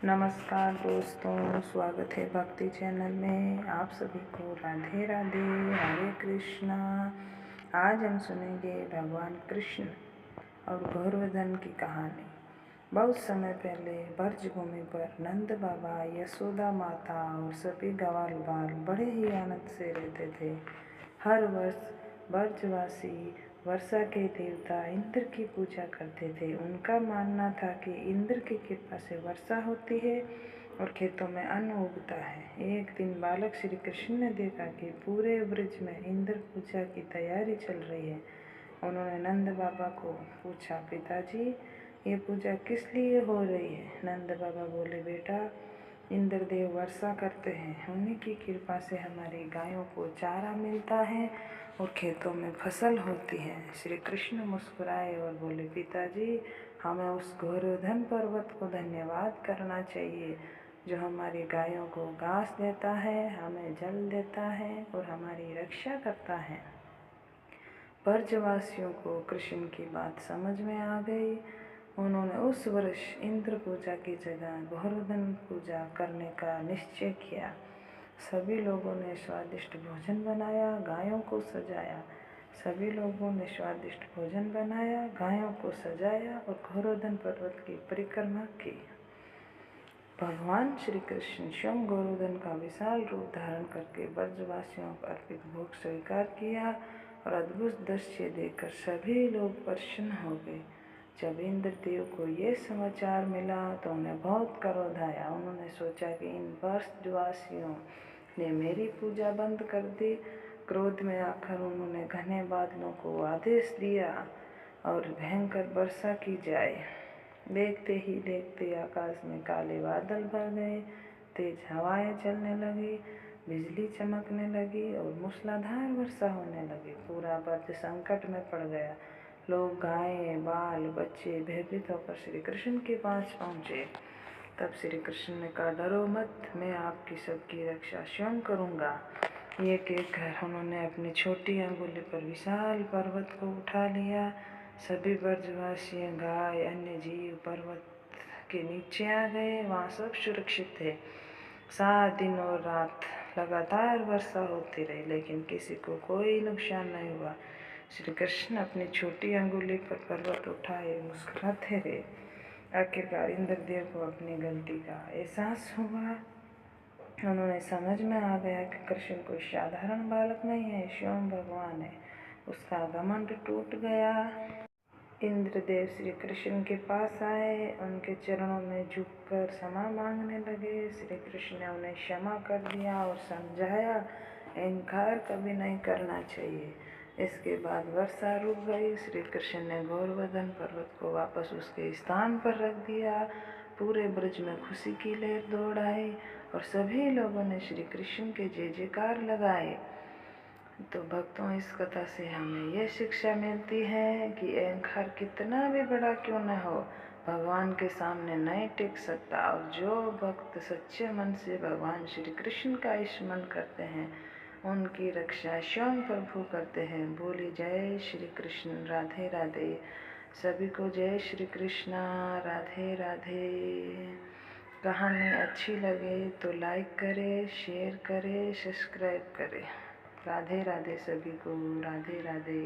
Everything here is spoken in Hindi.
नमस्कार दोस्तों, स्वागत है भक्ति चैनल में। आप सभी को राधे राधे, हरे कृष्णा। आज हम सुनेंगे भगवान कृष्ण और गौरवर्धन की कहानी। बहुत समय पहले ब्रज भूमि पर नंद बाबा, यशोदा माता और सभी ग्वाल बाल बड़े ही आनंद से रहते थे। हर वर्ष ब्रजवासी वर्षा के देवता इंद्र की पूजा करते थे। उनका मानना था कि इंद्र की कृपा से वर्षा होती है और खेतों में अन्न उगता है। एक दिन बालक श्री कृष्ण ने देखा कि पूरे ब्रज में इंद्र पूजा की तैयारी चल रही है। उन्होंने नंद बाबा को पूछा, पिताजी, ये पूजा किस लिए हो रही है? नंद बाबा बोले, बेटा, इंद्रदेव वर्षा करते हैं। उन्हीं की कृपा से हमारी गायों को चारा मिलता है और खेतों में फसल होती है। श्री कृष्ण मुस्कुराए और बोले, पिताजी, हमें उस गोवर्धन पर्वत को धन्यवाद करना चाहिए जो हमारी गायों को घास देता है, हमें जल देता है और हमारी रक्षा करता है। ब्रजवासियों को कृष्ण की बात समझ में आ गई। उन्होंने उस वर्ष इंद्र पूजा की जगह गोवर्धन पूजा करने का निश्चय किया। सभी लोगों ने स्वादिष्ट भोजन बनाया, गायों को सजाया। सभी लोगों ने स्वादिष्ट भोजन बनाया, गायों को सजाया और गोवर्धन पर्वत की परिक्रमा की। भगवान श्री कृष्ण स्वयं गोवर्धन का विशाल रूप धारण करके ब्रजवासियों को अर्पित भोग स्वीकार किया और अद्भुत दृश्य देखकर सभी लोग प्रसन्न हो गए। जब इंद्रदेव को ये समाचार मिला तो उन्हें बहुत क्रोध आया। उन्होंने सोचा कि इन ब्रजवासियों ने मेरी पूजा बंद कर दी। क्रोध में आकर उन्होंने घने बादलों को आदेश दिया और भयंकर वर्षा की जाए। देखते ही देखते आकाश में काले बादल भर गए, तेज हवाएं चलने लगी, बिजली चमकने लगी और मूसलाधार वर्षा होने लगी। पूरा ब्रज संकट में पड़ गया। लोग, गायें, बाल, बच्चे भयभीत होकर श्री कृष्ण के पास पहुँचे। तब श्री कृष्ण ने कहा, डरो मत, मैं आपकी सबकी रक्षा स्वयं करूँगा। ये कहकर उन्होंने अपनी छोटी अंगुली पर विशाल पर्वत को उठा लिया। सभी ब्रजवासी, गाय, अन्य जीव पर्वत के नीचे आ गए। वहाँ सब सुरक्षित थे। 7 दिन और रात लगातार वर्षा होती रही, लेकिन किसी को कोई नुकसान नहीं हुआ। श्री कृष्ण अपनी छोटी अंगुली पर पर्वत उठाए मुस्कुराते रहे। आखिरकार इंद्रदेव को अपनी गलती का एहसास हुआ। उन्होंने समझ में आ गया कि कृष्ण कोई साधारण बालक नहीं है, स्वयं भगवान है। उसका घमंड टूट गया। इंद्रदेव श्री कृष्ण के पास आए, उनके चरणों में झुककर क्षमा मांगने लगे। श्री कृष्ण ने उन्हें क्षमा कर दिया और समझाया, अहंकार कभी नहीं करना चाहिए। इसके बाद वर्षा रुक गई। श्री कृष्ण ने गोवर्धन पर्वत को वापस उसके स्थान पर रख दिया। पूरे ब्रज में खुशी की लहर दौड़ आई और सभी लोगों ने श्री कृष्ण के जय जयकार लगाए। तो भक्तों, इस कथा से हमें यह शिक्षा मिलती है कि अहंकार कितना भी बड़ा क्यों न हो, भगवान के सामने नहीं टिक सकता। और जो भक्त सच्चे मन से भगवान श्री कृष्ण का स्मरण करते हैं, उनकी रक्षा स्वयं प्रभु करते हैं। बोली जय श्री कृष्ण, राधे राधे। सभी को जय श्री कृष्णा, राधे राधे। कहानी अच्छी लगे तो लाइक करें, शेयर करें, सब्सक्राइब करें। राधे राधे सभी को, राधे राधे।